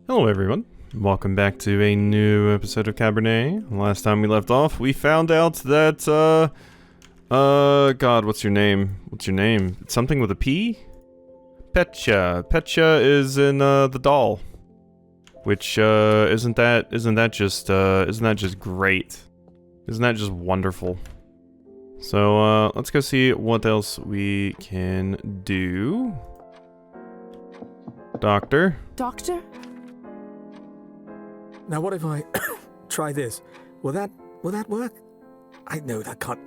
Hello everyone, welcome back to a new episode of Cabernet. Last time we left off, we found out that, God, what's your name? What's your name? It's something with a P? Petya. Petya is in, the doll. Which, isn't that just great? Isn't that just wonderful? So, let's go see what else we can do. Doctor? Doctor? Now what if I try this? Will that work? I know that can't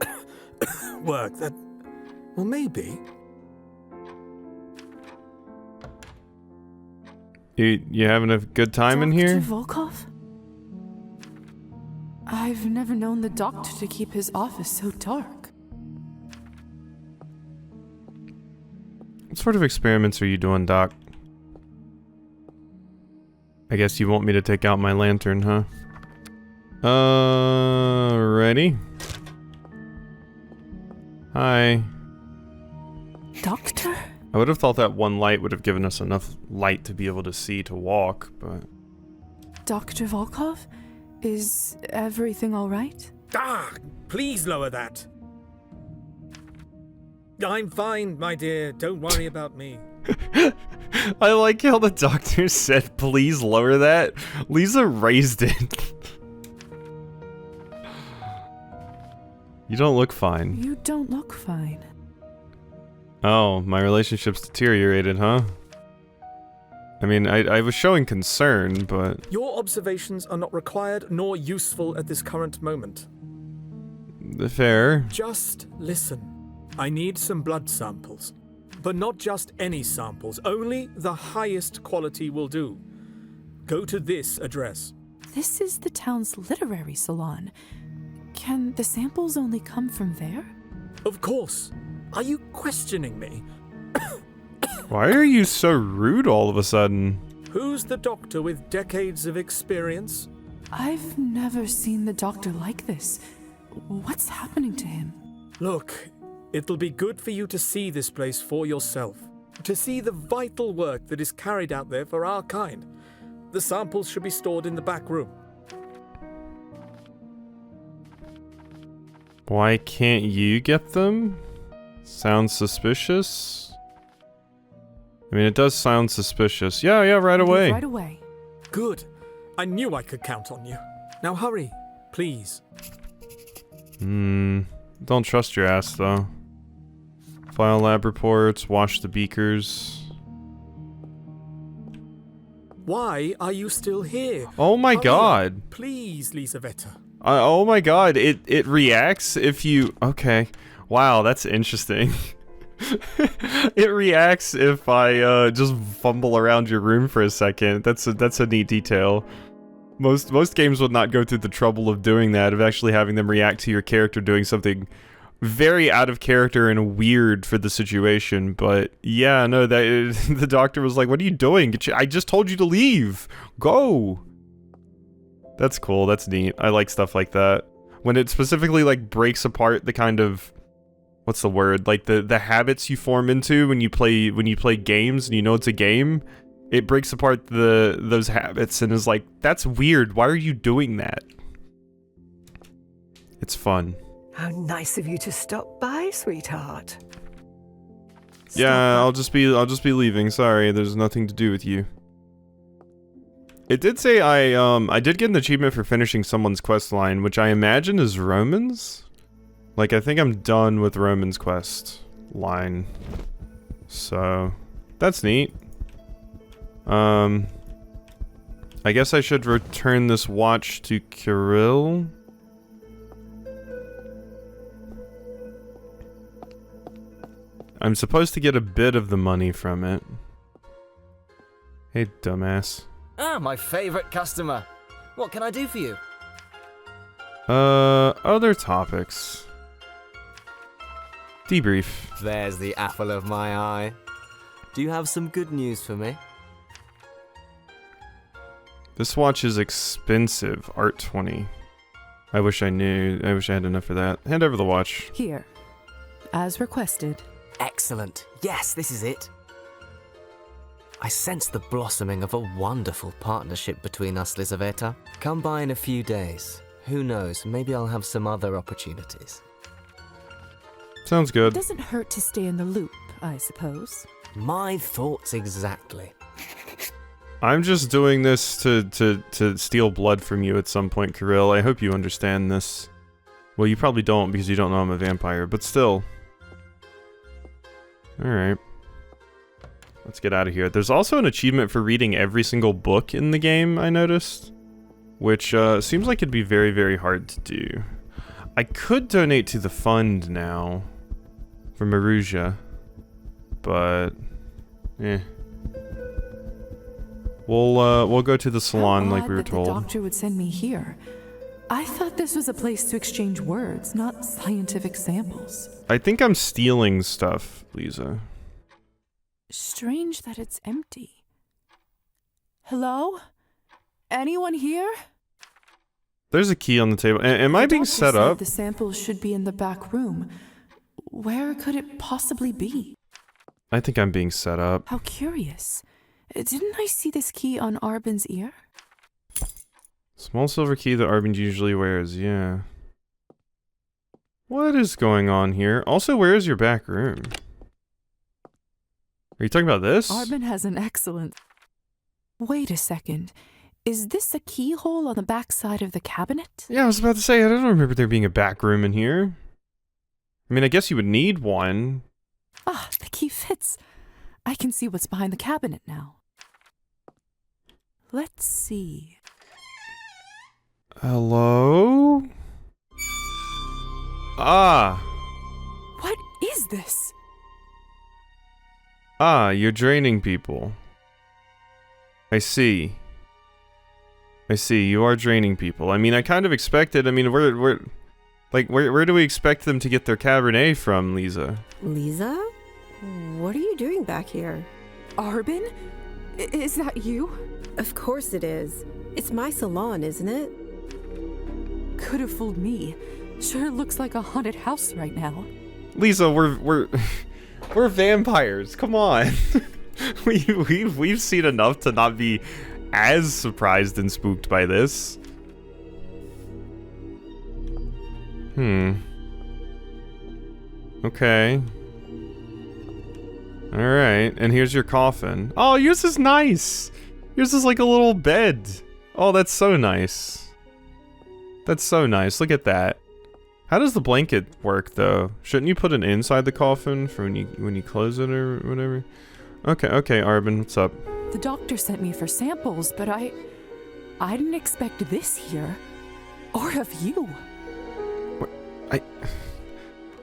work. Well, maybe. You having a good time in here? Dr. Volkov? I've never known the doctor to keep his office so dark. What sort of experiments are you doing, Doc? I guess you want me to take out my lantern, huh? Ready? Hi. Doctor? I would have thought that one light would have given us enough light to be able to see to walk, but... Dr. Volkov? Is everything alright? Please lower that. I'm fine, my dear. Don't worry about me. I like how the doctor said, please lower that. Lisa raised it. You don't look fine. You don't look fine. Oh, my relationship's deteriorated, huh? I mean, I was showing concern, but... Your observations are not required nor useful at this current moment. Fair. Just listen. I need some blood samples. But not just any samples, only the highest quality will do. Go to this address. This is the town's literary salon. Can the samples only come from there? Of course. Are you questioning me? Why are you so rude all of a sudden? Who's the doctor with decades of experience? I've never seen the doctor like this. What's happening to him? Look, it'll be good for you to see this place for yourself. To see the vital work that is carried out there for our kind. The samples should be stored in the back room. Why can't you get them? Sounds suspicious? I mean, it does sound suspicious. Yeah, right away. Right away. Good. I knew I could count on you. Now hurry, please. Don't trust your ass, though. File lab reports, wash the beakers. Why are you still here? Oh my god. Please, Lisaveta. Oh my god, it reacts if you... Okay. Wow, that's interesting. It reacts if I just fumble around your room for a second. That's a neat detail. Most games would not go through the trouble of doing that, of actually having them react to your character doing something very out of character and weird for the situation. But yeah, no, the doctor was like, "What are you doing? I just told you to leave. Go." That's cool. That's neat. I like stuff like that. When it specifically like breaks apart the kind of, what's the word? Like the habits you form into when you play games and you know it's a game. It breaks apart those habits and is like, that's weird. Why are you doing that? It's fun. How nice of you to stop by, sweetheart. Yeah, I'll just be leaving. Sorry, there's nothing to do with you. It did say I did get an achievement for finishing someone's quest line, which I imagine is Roman's. Like, I think I'm done with Roman's quest line. So, that's neat. I guess I should return this watch to Kirill. I'm supposed to get a bit of the money from it. Hey, dumbass. Ah, my favorite customer. What can I do for you? Other topics. Debrief. There's the apple of my eye. Do you have some good news for me? This watch is expensive. Art 20. I wish I knew. I wish I had enough for that. Hand over the watch. Here. As requested. Excellent. Yes, this is it. I sense the blossoming of a wonderful partnership between us, Lizaveta. Come by in a few days. Who knows, maybe I'll have some other opportunities. Sounds It good. doesn't hurt to stay in the loop, I suppose. My thoughts exactly. I'm just doing this to steal blood from you at some point, Kirill. I hope you understand this. Well, you probably don't because you don't know I'm a vampire, but still. Alright. Let's get out of here. There's also an achievement for reading every single book in the game, I noticed. Which seems like it'd be very, very hard to do. I could donate to the fund now. For Marussia. But... eh. We'll go to the salon How like odd we were that told. The doctor would send me here. I thought this was a place to exchange words, not scientific samples. I think I'm stealing stuff, Lisa. Strange that it's empty. Hello? Anyone here? There's a key on the table. Am I The being doctor set said up? The samples should be in the back room. Where could it possibly be? I think I'm being set up. How curious. Didn't I see this key on Arbin's ear? Small silver key that Arvind usually wears, yeah. What is going on here? Also, where is your back room? Are you talking about this? Arbin has an excellent... Wait a second. Is this a keyhole on the back side of the cabinet? Yeah, I was about to say, I don't remember there being a back room in here. I mean, I guess you would need one. Ah, the key fits. I can see what's behind the cabinet now. Let's see. Hello? Ah. What is this? Ah, you're draining people. I see. I see, you are draining people. I mean, I kind of expected, I mean, where do we expect them to get their Cabernet from, Lisa? Lisa? What are you doing back here? Arbin? Is that you? Of course it is. It's my salon, isn't it? Could have fooled me. Sure looks like a haunted house right now. Lisa, we're vampires. Come on. we've seen enough to not be as surprised and spooked by this. Okay. Alright, and here's your coffin. Oh, yours is nice! Yours is like a little bed. Oh, that's so nice. That's so nice, look at that. How does the blanket work, though? Shouldn't you put it inside the coffin for when you close it or whatever? Okay, Arbin, what's up? The doctor sent me for samples, but I didn't expect this here. Or of you.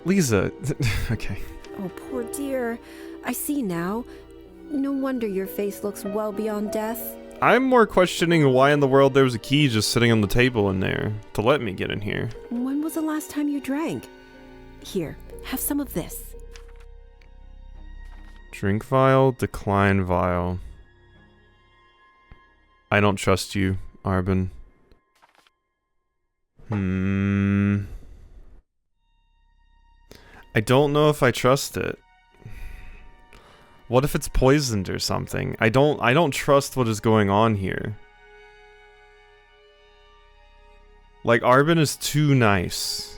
Lisa, okay. Oh, poor dear. I see now. No wonder your face looks well beyond death. I'm more questioning why in the world there was a key just sitting on the table in there to let me get in here. When was the last time you drank? Here, have some of this. Drink vial, decline vial. I don't trust you, Arbin. I don't know if I trust it. What if it's poisoned or something? I don't trust what is going on here. Like, Arbin is too nice.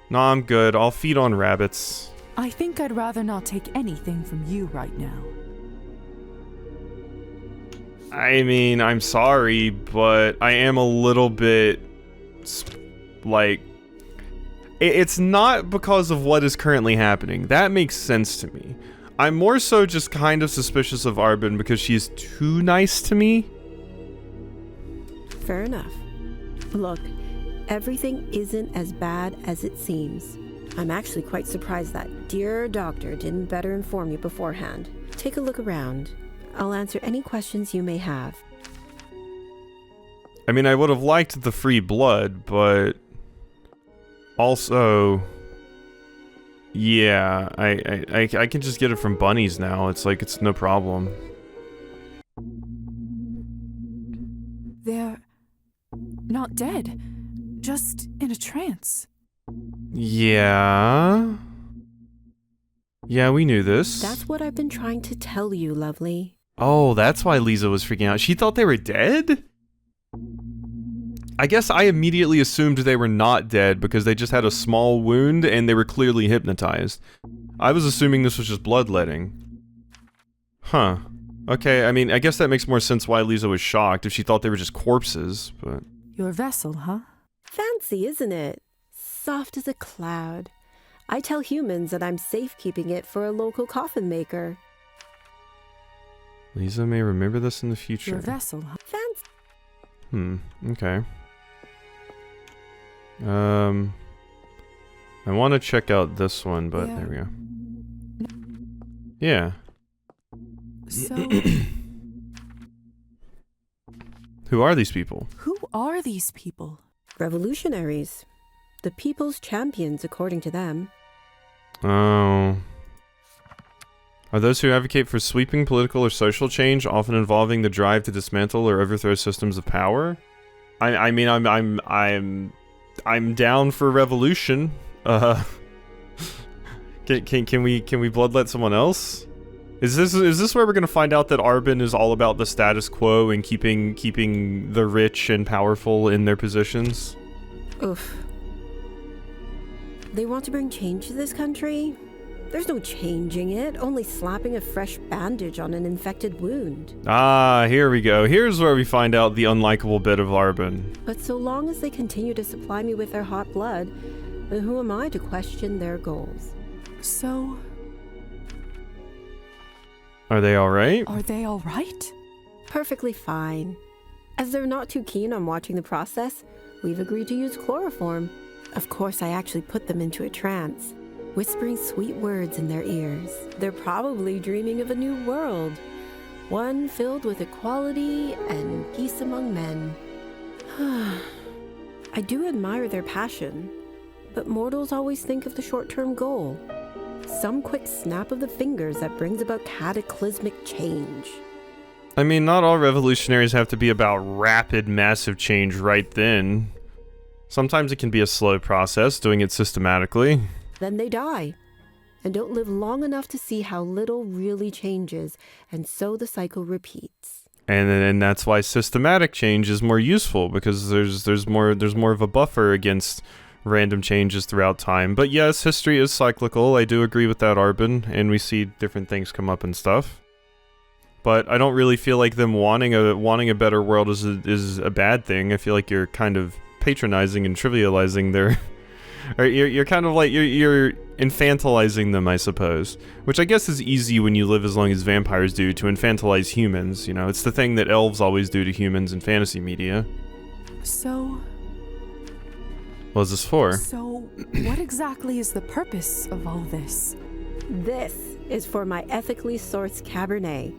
No, I'm good. I'll feed on rabbits. I think I'd rather not take anything from you right now. I mean, I'm sorry, but I am a little bit... like... It's not because of what is currently happening. That makes sense to me. I'm more so just kind of suspicious of Arbin because she's too nice to me. Fair enough. Look, everything isn't as bad as it seems. I'm actually quite surprised that dear doctor didn't better inform you beforehand. Take a look around. I'll answer any questions you may have. I mean, I would have liked the free blood, but... also... yeah, I can just get it from bunnies now. It's like, it's no problem. They're not dead, just in a trance. Yeah... Yeah, we knew this. That's what I've been trying to tell you, lovely. Oh, that's why Lisa was freaking out. She thought they were dead? I guess I immediately assumed they were not dead because they just had a small wound and they were clearly hypnotized. I was assuming this was just bloodletting. Huh. Okay, I mean, I guess that makes more sense why Lisa was shocked if she thought they were just corpses, but... Your vessel, huh? Fancy, isn't it? Soft as a cloud. I tell humans that I'm safekeeping it for a local coffin maker. Lisa may remember this in the future. Your vessel, huh? Fancy. Okay. I want to check out this one, but Yeah. there we go. Yeah. So, Who are these people? who are these people? Revolutionaries. The people's champions, according to them. Oh. Are those who advocate for sweeping political or social change, often involving the drive to dismantle or overthrow systems of power? I mean, I'm down for revolution. Can we bloodlet someone else? Is this where we're gonna find out that Arbin is all about the status quo and keeping the rich and powerful in their positions? Oof. They want to bring change to this country? There's no changing it, only slapping a fresh bandage on an infected wound. Ah, here we go. Here's where we find out the unlikable bit of Arbin. But so long as they continue to supply me with their hot blood, then who am I to question their goals? So, Are they alright? are they all right? Perfectly fine. As they're not too keen on watching the process, we've agreed to use chloroform. Of course, I actually put them into a trance, whispering sweet words in their ears. They're probably dreaming of a new world, one filled with equality and peace among men. I do admire their passion, but mortals always think of the short-term goal. Some quick snap of the fingers that brings about cataclysmic change. I mean, not all revolutionaries have to be about rapid, massive change right then. Sometimes it can be a slow process, doing it systematically. Then they die, and don't live long enough to see how little really changes, and so the cycle repeats. And that's why systematic change is more useful, because there's more of a buffer against random changes throughout time. But yes, history is cyclical. I do agree with that, Arbin, and we see different things come up and stuff. But I don't really feel like them wanting a better world is a bad thing. I feel like you're kind of patronizing and trivializing their... or you're kind of like, you're infantilizing them, I suppose. Which I guess is easy when you live as long as vampires do, to infantilize humans, you know. It's the thing that elves always do to humans in fantasy media. So, What is this for? so, what exactly is the purpose of all this? This is for my ethically sourced Cabernet.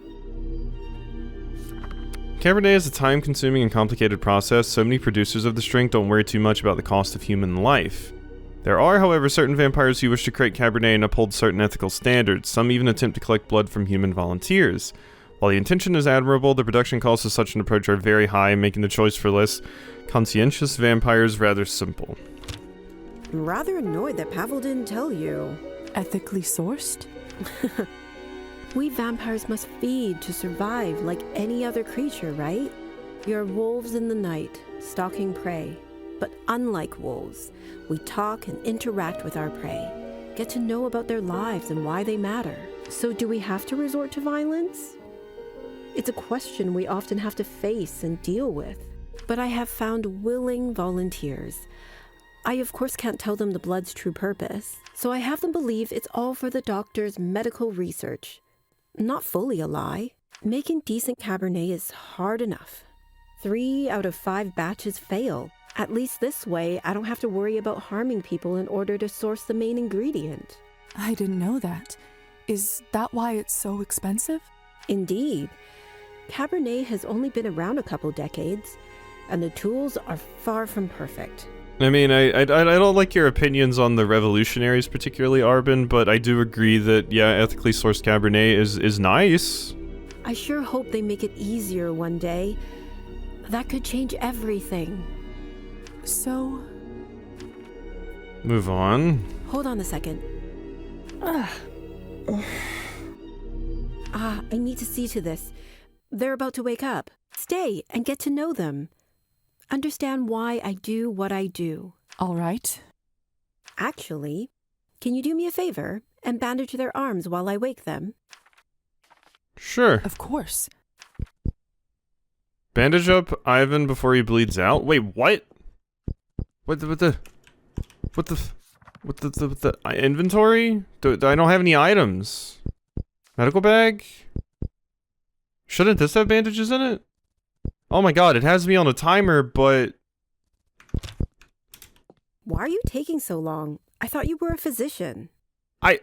Cabernet is a time-consuming and complicated process. So many producers of this drink don't worry too much about the cost of human life. There are, however, certain vampires who wish to create Cabernet and uphold certain ethical standards. Some even attempt to collect blood from human volunteers. While the intention is admirable, the production costs of such an approach are very high, making the choice for less conscientious vampires rather simple. I'm rather annoyed that Pavel didn't tell you. Ethically sourced? We vampires must feed to survive like any other creature, right? We are wolves in the night, stalking prey. But unlike wolves, we talk and interact with our prey, get to know about their lives and why they matter. So do we have to resort to violence? It's a question we often have to face and deal with. But I have found willing volunteers. I of course can't tell them the blood's true purpose, so I have them believe it's all for the doctor's medical research. Not fully a lie. Making decent Cabernet is hard enough. 3 out of 5 batches fail. At least this way, I don't have to worry about harming people in order to source the main ingredient. I didn't know that. Is that why it's so expensive? Indeed. Cabernet has only been around a couple decades, and the tools are far from perfect. I mean, I don't like your opinions on the revolutionaries, particularly Arbin, but I do agree that, yeah, ethically sourced Cabernet is nice. I sure hope they make it easier one day. That could change everything. So, Move on. Hold on a second. Ugh. I need to see to this. They're about to wake up. Stay and get to know them. Understand why I do what I do. All right. Actually, can you do me a favor and bandage their arms while I wake them? Sure. Of course. Bandage up Ivan before he bleeds out. Wait, what? What the inventory? Do I don't have any items? Medical bag? Shouldn't this have bandages in it? Oh my god, it has me on a timer, but... Why are you taking so long? I thought you were a physician. I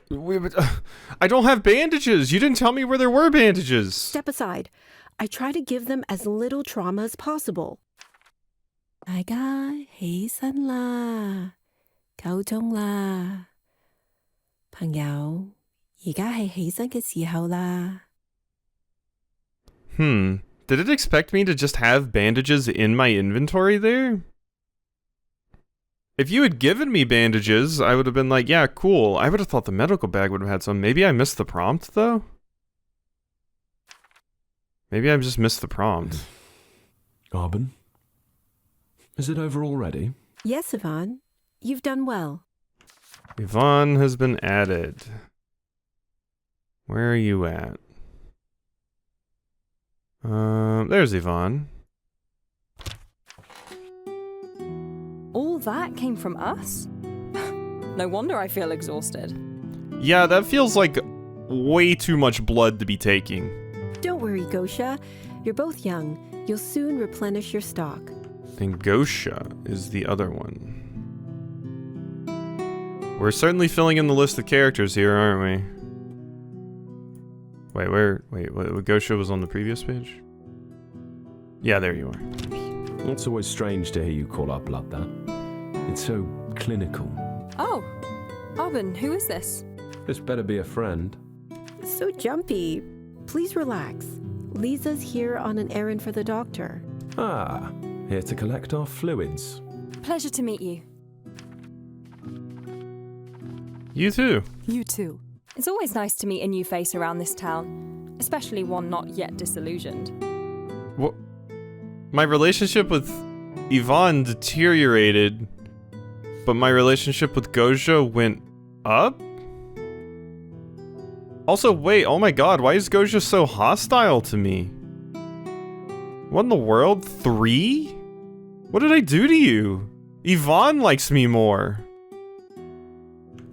don't have bandages. You didn't tell me where there were bandages. Step aside. I try to give them as little trauma as possible. 大家起身啦，夠鐘啦，朋友，而家係起身嘅時候啦。Did it expect me to just have bandages in my inventory there? If you had given me bandages, I would have been like, yeah, cool. I would have thought the medical bag would have had some. Maybe I missed the prompt, though? Maybe I just missed the prompt. Arbin? Is it over already? Yes, Yvonne. You've done well. Yvonne has been added. Where are you at? There's Yvonne. All that came from us? No wonder I feel exhausted. Yeah, that feels like way too much blood to be taking. Don't worry, Gosha. You're both young. You'll soon replenish your stock. And Gosha is the other one. We're certainly filling in the list of characters here, aren't we? Wait, Gosha was on the previous page? Yeah, there you are. It's always strange to hear you call our blood that. It's so clinical. Oh, Arbin, who is this? This better be a friend. So jumpy. Please relax. Lisa's here on an errand for the doctor. Ah, here to collect our fluids. Pleasure to meet you. You too. You too. It's always nice to meet a new face around this town, especially one not yet disillusioned. What? My relationship with Yvonne deteriorated, but my relationship with Gosha went up? Also, wait, oh my god, why is Gosha so hostile to me? What in the world? 3? What did I do to you? Yvonne likes me more.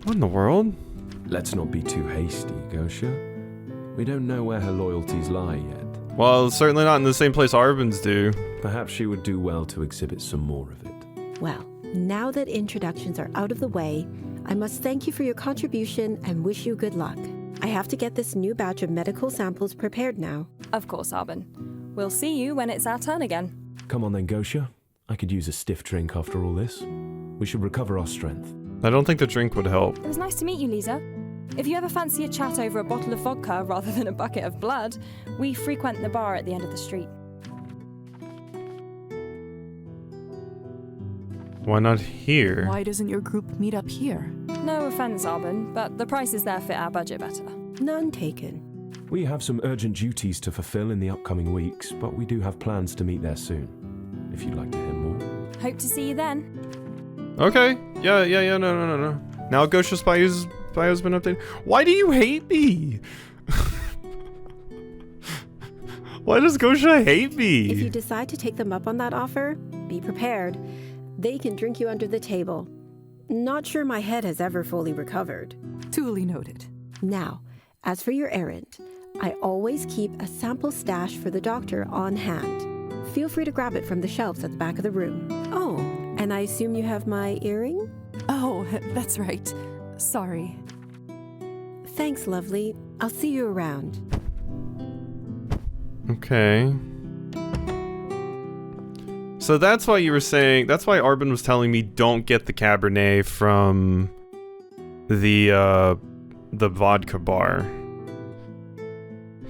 What in the world? Let's not be too hasty, Gosha. We don't know where her loyalties lie yet. Well, certainly not in the same place Arbin's do. Perhaps she would do well to exhibit some more of it. Well, now that introductions are out of the way, I must thank you for your contribution and wish you good luck. I have to get this new batch of medical samples prepared now. Of course, Arbin. We'll see you when it's our turn again. Come on then, Gosha. I could use a stiff drink after all this. We should recover our strength. I don't think the drink would help. It was nice to meet you, Lisa. If you ever fancy a chat over a bottle of vodka rather than a bucket of blood, we frequent the bar at the end of the street. Why not here? Why doesn't your group meet up here? No offence, Arbin, but the prices there fit our budget better. None taken. We have some urgent duties to fulfill in the upcoming weeks, but we do have plans to meet there soon. If you'd like to hear more. Hope to see you then. Okay. Yeah, no. Now Gosha's bio's been updated. Why do you hate me? Why does Gosha hate me? If you decide to take them up on that offer, be prepared. They can drink you under the table. Not sure my head has ever fully recovered. Duly noted. Now, as for your errand, I always keep a sample stash for the doctor on hand. Feel free to grab it from the shelves at the back of the room. Oh, and I assume you have my earring? Oh, that's right. Sorry. Thanks, lovely. I'll see you around. Okay. So that's why you were saying, that's why Arbin was telling me don't get the Cabernet from the vodka bar.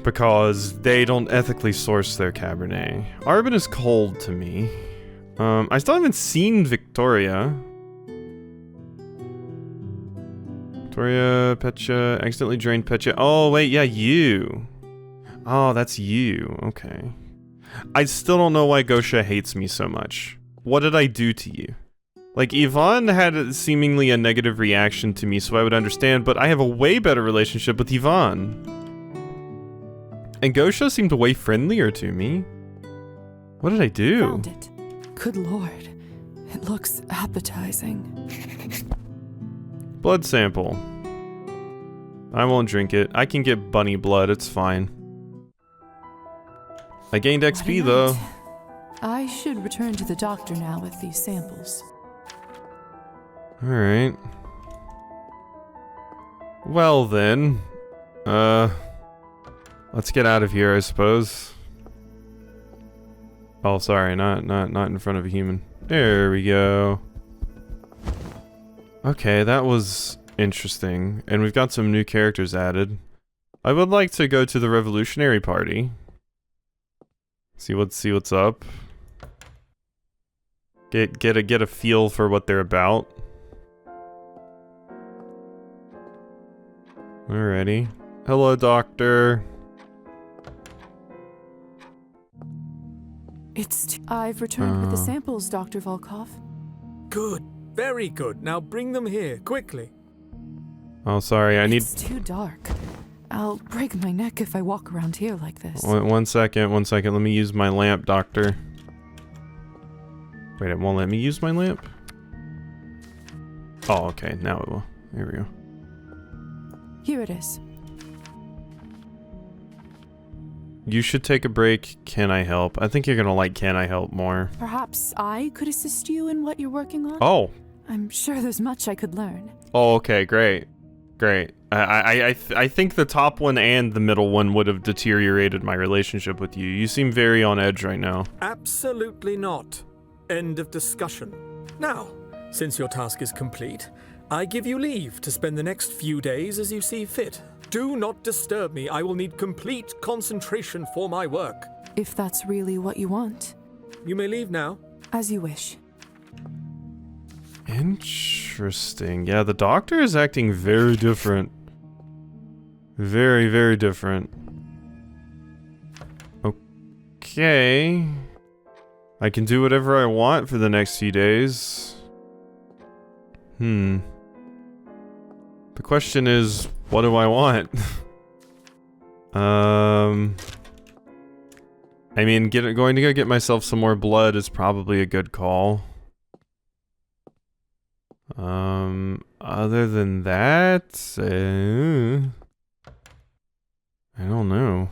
Because they don't ethically source their Cabernet. Arbin is cold to me. I still haven't seen Victoria. Victoria, Petya, accidentally drained Petya. Oh, wait, yeah, you. Oh, that's you. Okay. I still don't know why Gosha hates me so much. What did I do to you? Like, Yvonne had seemingly a negative reaction to me, so I would understand, but I have a way better relationship with Yvonne. And Gosha seemed way friendlier to me. What did I do? Found it. Good lord. It looks appetizing. Blood sample. I won't drink it. I can get bunny blood, it's fine. I gained XP though. I should return to the doctor now with these samples. Alright. Well then. Let's get out of here, I suppose. Oh, sorry, not in front of a human. There we go. Okay, that was interesting. And we've got some new characters added. I would like to go to the Revolutionary Party. See what's up. Get a feel for what they're about. Alrighty. Hello, Doctor. I've returned with the samples, Dr. Volkov. Good. Very good. Now bring them here, quickly. Oh, sorry, I need... It's too dark. I'll break my neck if I walk around here like this. One second. Let me use my lamp, Doctor. Wait, it won't let me use my lamp? Oh, okay, now it will. There we go. Here it is. You should take a break. Can I help? I think you're gonna like Can I Help more. Perhaps I could assist you in what you're working on? Oh. I'm sure there's much I could learn. Oh, okay, great. Great. I think the top one and the middle one would have deteriorated my relationship with you. You seem very on edge right now. Absolutely not. End of discussion. Now, since your task is complete, I give you leave to spend the next few days as you see fit. Do not disturb me. I will need complete concentration for my work. If that's really what you want. You may leave now. As you wish. Interesting. Yeah, the doctor is acting very different. Very, very different. Okay. I can do whatever I want for the next few days. The question is, what do I want? I mean, going to go get myself some more blood is probably a good call. Other than that, I don't know.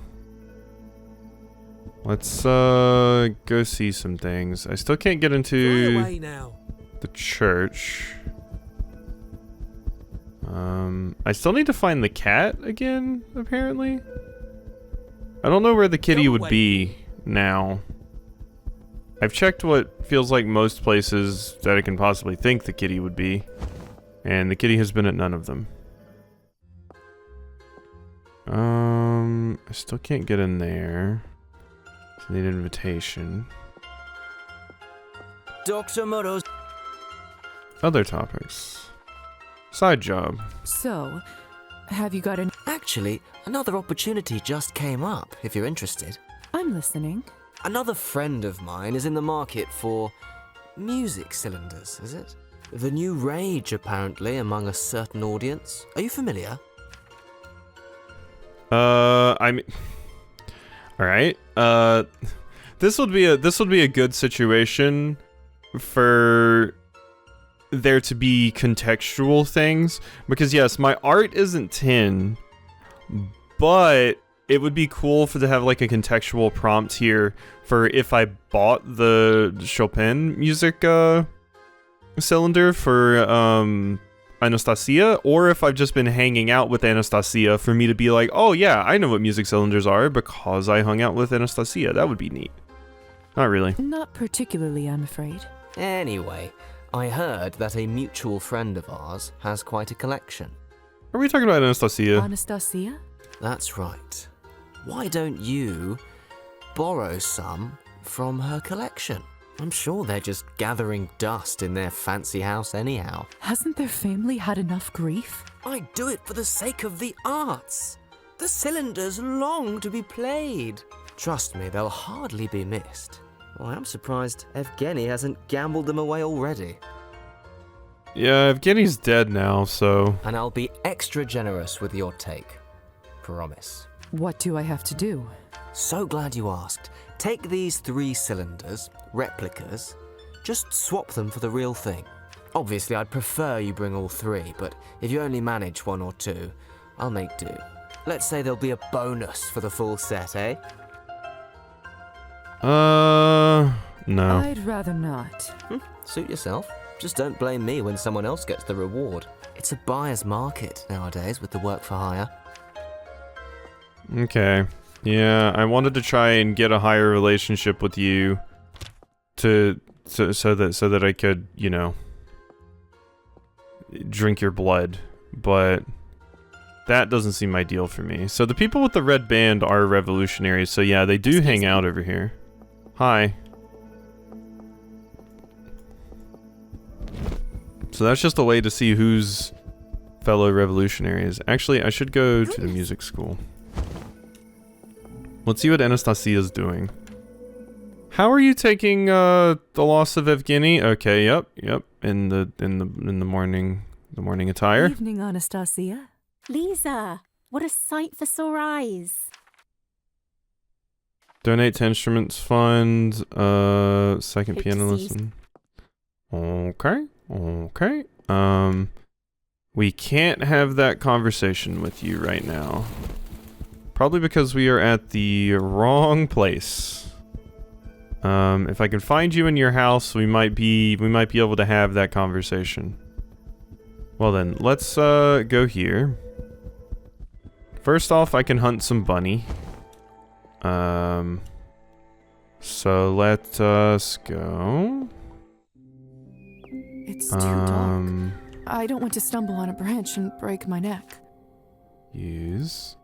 Let's go see some things. I still can't get into the church. I still need to find the cat again, apparently. I don't know where the kitty would be now. I've checked what feels like most places that I can possibly think the kitty would be, and the kitty has been at none of them. I still can't get in there. I need an invitation. Dr. Moro's Other topics. Side job. So, have you got an... Actually, another opportunity just came up, if you're interested. I'm listening. Another friend of mine is in the market for music cylinders, is it? The new rage, apparently, among a certain audience. Are you familiar? I'm... Alright, this would be a good situation for there to be contextual things, because yes, my art isn't tin, but it would be cool to have like a contextual prompt here for if I bought the Chopin music cylinder for Anastasia, or if I've just been hanging out with Anastasia, for me to be like, oh yeah, I know what music cylinders are because I hung out with Anastasia. That would be neat. Not really. Not particularly, I'm afraid. Anyway, I heard that a mutual friend of ours has quite a collection. Are we talking about Anastasia? Anastasia? That's right. Why don't you borrow some from her collection? I'm sure they're just gathering dust in their fancy house anyhow. Hasn't their family had enough grief? I do it for the sake of the arts. The cylinders long to be played. Trust me, they'll hardly be missed. Well, I am surprised Evgeny hasn't gambled them away already. Yeah, Evgeny's dead now, so... And I'll be extra generous with your take. Promise. What do I have to do? So glad you asked. Take these 3 cylinders, replicas, just swap them for the real thing. Obviously, I'd prefer you bring all 3, but if you only manage 1 or 2, I'll make do. Let's say there'll be a bonus for the full set, eh? No. I'd rather not. Suit yourself. Just don't blame me when someone else gets the reward. It's a buyer's market nowadays with the work for hire. Okay. Yeah, I wanted to try and get a higher relationship with you so that I could, you know, drink your blood, but that doesn't seem ideal for me. So the people with the red band are revolutionaries, so yeah, they do hang out over here. Hi. So that's just a way to see who's fellow revolutionaries. Actually, I should go to the music school. Let's see what Anastasia's doing. How are you taking the loss of Evgeny? Okay, yep. In the morning attire. Evening, Anastasia. Lisa, what a sight for sore eyes. Donate to Instruments Fund. Second Hope piano to see lesson. Okay. We can't have that conversation with you right now. Probably because we are at the wrong place. If I can find you in your house, we might be able to have that conversation. Well then, let's go here. First off, I can hunt some bunny. So let us go. It's too dark. I don't want to stumble on a branch and break my neck. Use.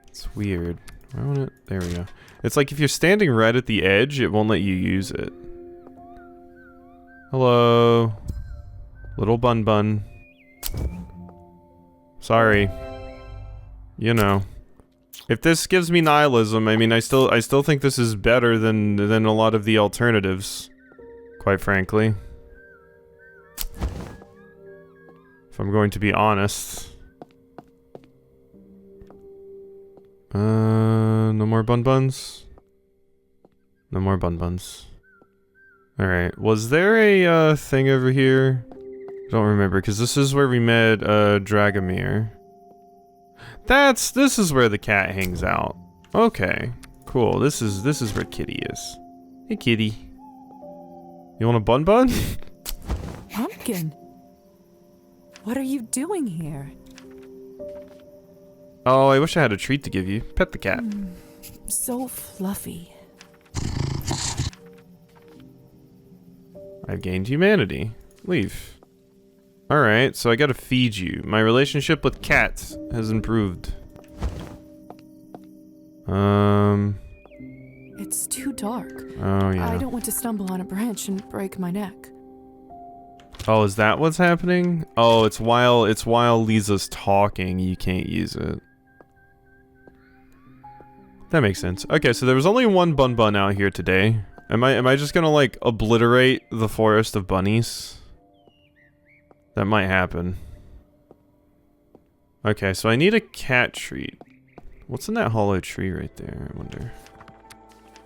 It's weird. Why won't it? There we go. It's like if you're standing right at the edge, it won't let you use it. Hello. Little bun bun. Sorry. You know. If this gives me nihilism, I mean, I still think this is better than a lot of the alternatives. Quite frankly. If I'm going to be honest. No more bun buns? No more bun buns. Alright, was there a thing over here? I don't remember, because this is where we met Dragomir. This is where the cat hangs out. Okay, cool. This is where Kitty is. Hey Kitty. You want a bun bun? Pumpkin. What are you doing here? Oh, I wish I had a treat to give you. Pet the cat. So fluffy. I've gained humanity. Leave. Alright, so I gotta feed you. My relationship with cats has improved. It's too dark. Oh yeah. I don't want to stumble on a branch and break my neck. Oh, is that what's happening? Oh, it's while Lisa's talking, you can't use it. That makes sense. Okay, so there was only one bun bun out here today. Am I just gonna like obliterate the forest of bunnies? That might happen. Okay, so I need a cat treat. What's in that hollow tree right there? I wonder.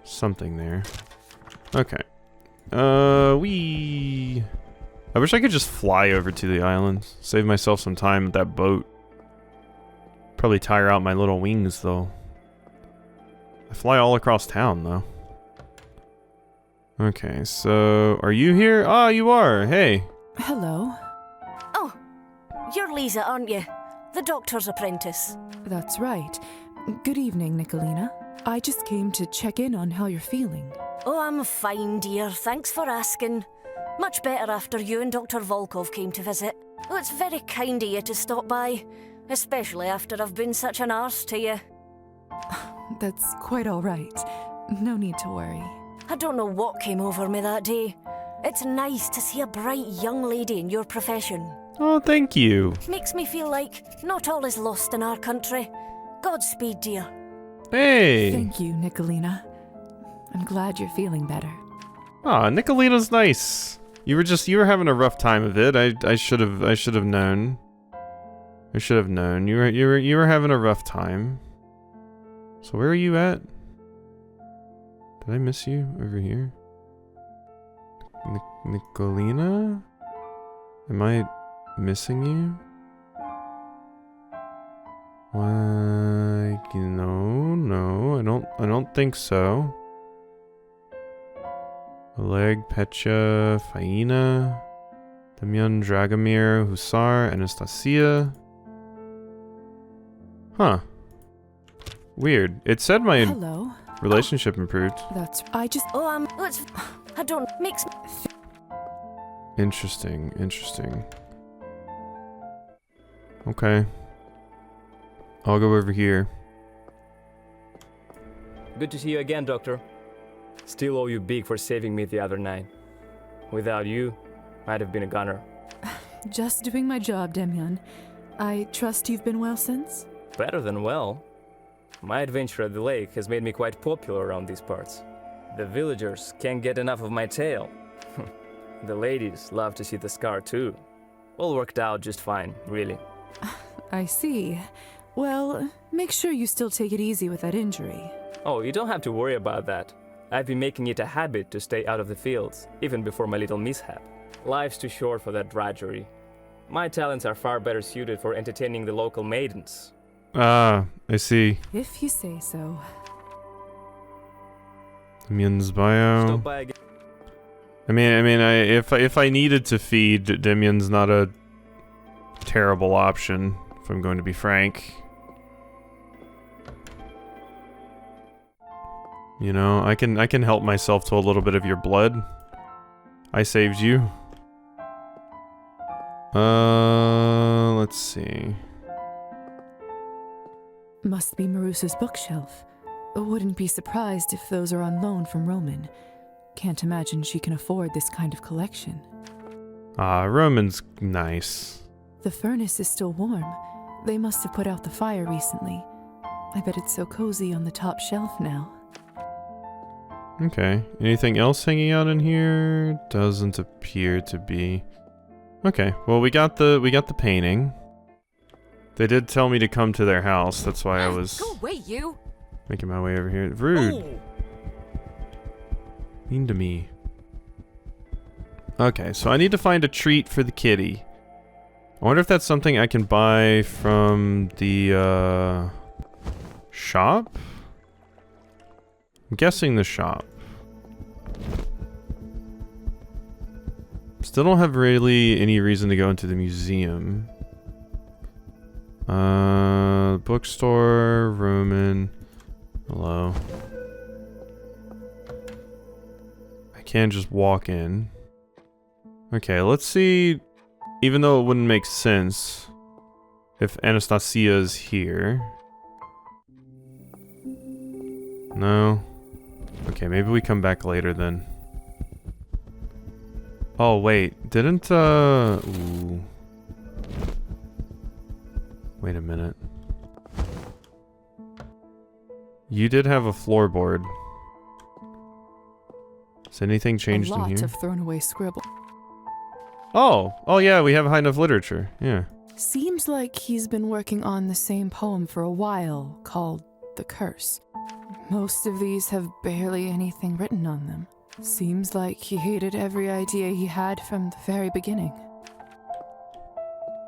Something there. Okay. I wish I could just fly over to the island. Save myself some time with that boat. Probably tire out my little wings though. I fly all across town though. Okay, so are you here? Ah, you are. Hey. Hello. Oh, you're Lisa, aren't you? The doctor's apprentice. That's right. Good evening, Nicolina. I just came to check in on how you're feeling. Oh, I'm fine, dear. Thanks for asking. Much better after you and Dr. Volkov came to visit. Oh, it's very kind of you to stop by, especially after I've been such an arse to you. That's quite all right. No need to worry. I don't know what came over me that day. It's nice to see a bright young lady in your profession. Oh, thank you. Makes me feel like not all is lost in our country. Godspeed, dear. Hey. Thank you, Nicolina. I'm glad you're feeling better. Aw, Nicolina's nice. You were having a rough time of it. I should have known. I should have known. You were having a rough time. So where are you at? Did I miss you over here? Nicolina? Am I missing you? Why? No, I don't think so. Oleg, Petya, Faina, Demyan, Dragomir, Hussar, Anastasia. Huh. Weird. It said my Hello. relationship improved. That's. I just. Oh, it's. I don't. Makes. Interesting. Okay. I'll go over here. Good to see you again, Doctor. Still owe you big for saving me the other night. Without you, I'd have been a gunner. Just doing my job, Demyan. I trust you've been well since? Better than well. My adventure at the lake has made me quite popular around these parts. The villagers can't get enough of my tale. The ladies love to see the scar too. All worked out just fine, really. I see. Well, make sure you still take it easy with that injury. Oh, you don't have to worry about that. I've been making it a habit to stay out of the fields, even before my little mishap. Life's too short for that drudgery. My talents are far better suited for entertaining the local maidens. Ah, I see. If you say so. Demyan's bio. Stop by again. If I needed to feed, Demyan's not a terrible option, if I'm going to be frank. You know, I can help myself to a little bit of your blood. I saved you. Let's see. Must be Marusa's bookshelf. Wouldn't be surprised if those are on loan from Roman. Can't imagine she can afford this kind of collection. Ah, Roman's nice. The furnace is still warm. They must have put out the fire recently. I bet it's so cozy on the top shelf now. Okay. Anything else hanging out in here? Doesn't appear to be. Okay. Well, we got the painting. They did tell me to come to their house. That's why I was Go away, you. making my way over here. Rude. Oh. Mean to me. Okay, so I need to find a treat for the kitty. I wonder if that's something I can buy from the shop? I'm guessing the shop. Still don't have really any reason to go into the museum. Bookstore, Roman. Hello. I can just walk in. Okay, let's see. Even though it wouldn't make sense if Anastasia is here. No. Okay, maybe we come back later then. Oh, wait. Didn't, ooh. Wait a minute. You did have a floorboard. Is anything changed in here? A lot of thrown away scribble. Oh yeah, we have high enough literature. Yeah. Seems like he's been working on the same poem for a while, called The Curse. Most of these have barely anything written on them. Seems like he hated every idea he had from the very beginning.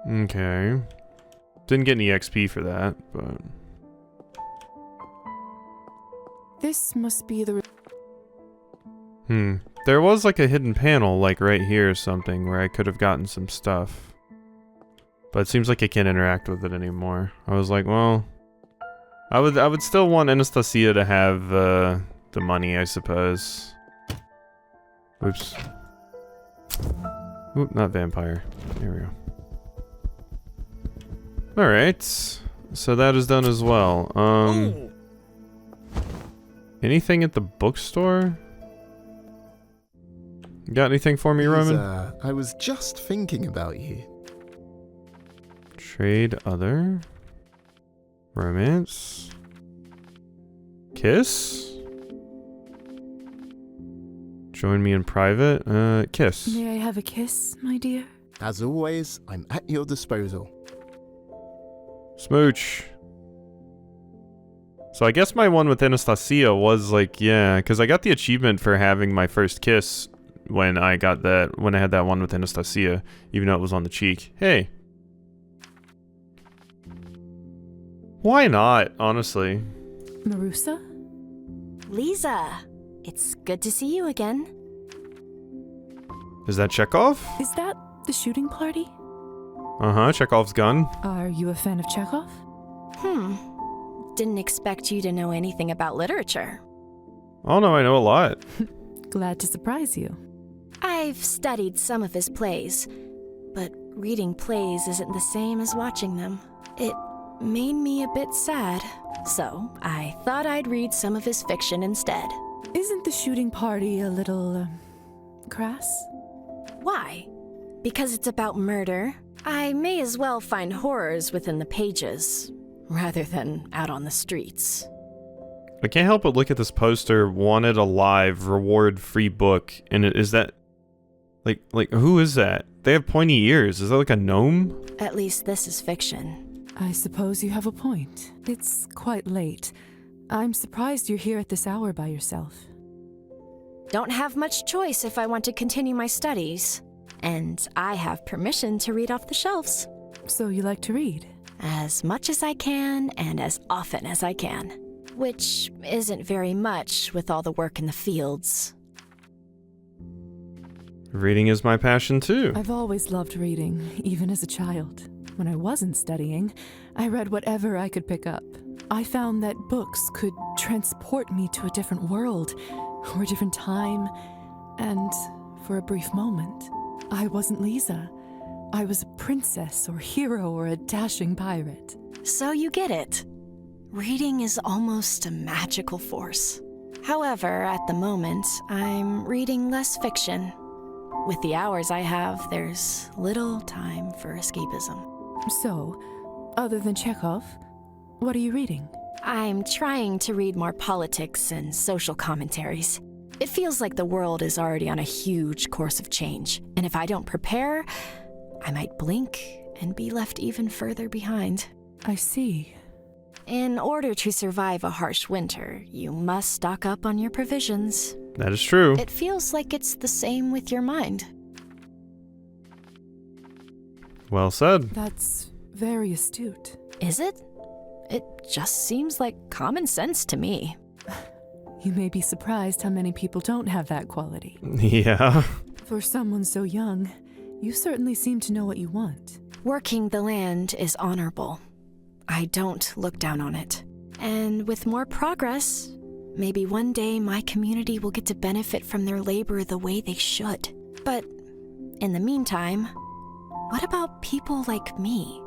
Okay. Didn't get any XP for that, but... This must be the... There was like a hidden panel, like right here or something, where I could have gotten some stuff. But it seems like I can't interact with it anymore. I was like, well... I would still want Anastasia to have, the money, I suppose. Oops. Oop, not vampire. There we go. Alright. So that is done as well. Anything at the bookstore? Got anything for me, Roman? I was just thinking about you. Trade other. Romance. Kiss? Join me in private. Kiss. May I have a kiss, my dear? As always, I'm at your disposal. Smooch. So I guess my one with Anastasia was like, yeah, because I got the achievement for having my first kiss when I had that one with Anastasia, even though it was on the cheek. Hey. Why not, honestly? Marusa? Lisa, it's good to see you again. Is that Chekhov? Is that the shooting party? Uh-huh, Chekhov's gun. Are you a fan of Chekhov? Didn't expect you to know anything about literature. Oh no, I know a lot. Glad to surprise you. I've studied some of his plays, but reading plays isn't the same as watching them. It made me a bit sad, so I thought I'd read some of his fiction instead. Isn't the shooting party a little, crass? Why? Because it's about murder. I may as well find horrors within the pages, rather than out on the streets. I can't help but look at this poster, wanted alive, reward free book, and is that, like, who is that? They have pointy ears. Is that like a gnome? At least this is fiction. I suppose you have a point. It's quite late. I'm surprised you're here at this hour by yourself. Don't have much choice if I want to continue my studies. And I have permission to read off the shelves. So you like to read? As much as I can and as often as I can. Which isn't very much with all the work in the fields. Reading is my passion too. I've always loved reading, even as a child. When I wasn't studying, I read whatever I could pick up. I found that books could transport me to a different world, or a different time, and for a brief moment, I wasn't Lisa. I was a princess or hero or a dashing pirate. So you get it. Reading is almost a magical force. However, at the moment, I'm reading less fiction. With the hours I have, there's little time for escapism. So, other than Chekhov, what are you reading? I'm trying to read more politics and social commentaries. It feels like the world is already on a huge course of change, and if I don't prepare, I might blink and be left even further behind. I see. In order to survive a harsh winter, you must stock up on your provisions. That is true. It feels like it's the same with your mind. Well said. That's very astute. Is it? It just seems like common sense to me. You may be surprised how many people don't have that quality. Yeah. For someone so young, you certainly seem to know what you want. Working the land is honorable. I don't look down on it. And with more progress, maybe one day my community will get to benefit from their labor the way they should. But in the meantime, what about people like me?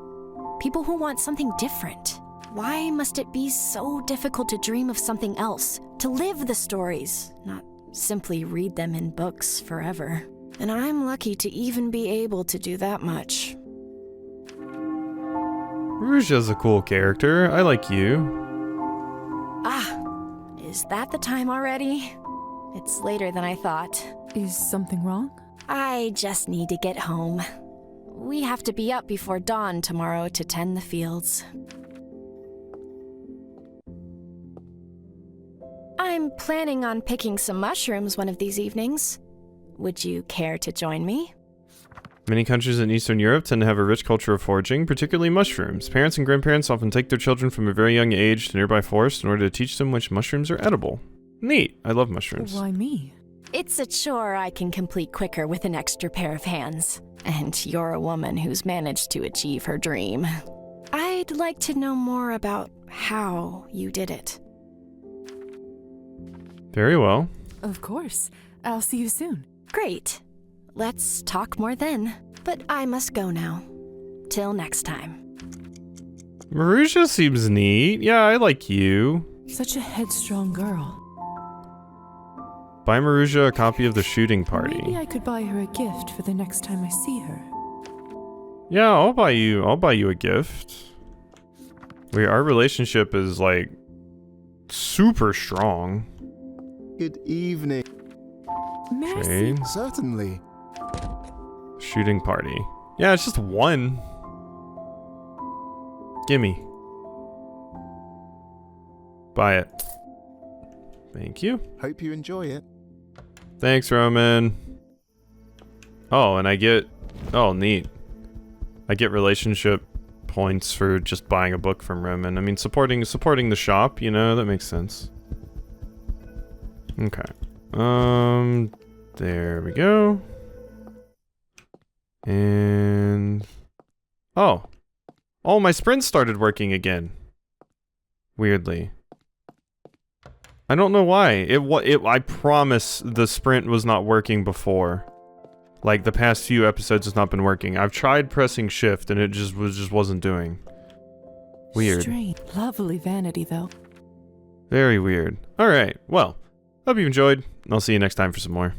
People who want something different? Why must it be so difficult to dream of something else? To live the stories, not simply read them in books forever. And I'm lucky to even be able to do that much. Rouge's a cool character. I like you. Ah, is that the time already? It's later than I thought. Is something wrong? I just need to get home. We have to be up before dawn tomorrow to tend the fields. I'm planning on picking some mushrooms one of these evenings. Would you care to join me? Many countries in Eastern Europe tend to have a rich culture of foraging, particularly mushrooms. Parents and grandparents often take their children from a very young age to nearby forests in order to teach them which mushrooms are edible. Neat. I love mushrooms. Why me? It's a chore I can complete quicker with an extra pair of hands. And you're a woman who's managed to achieve her dream. I'd like to know more about how you did it. Very well. Of course. I'll see you soon. Great. Let's talk more then. But I must go now. Till next time. Marusha seems neat. Yeah, I like you. Such a headstrong girl. Buy Marusha a copy of the shooting party. Maybe I could buy her a gift for the next time I see her. Yeah, I'll buy you a gift. Our relationship is like super strong. Good evening. Merci. Shade. Certainly. Shooting party. Yeah, it's just one. Gimme. Buy it. Thank you. Hope you enjoy it. Thanks, Roman. Oh, and I get... Oh, neat. I get relationship points for just buying a book from Roman. I mean, supporting the shop, you know, that makes sense. Okay. There we go. And... Oh. Oh, my sprint started working again. Weirdly. I don't know why. I promise the sprint was not working before. Like, the past few episodes has not been working. I've tried pressing shift and it just wasn't doing. Weird. Strange. Lovely vanity, though. Very weird. Alright, well, hope you enjoyed, and I'll see you next time for some more.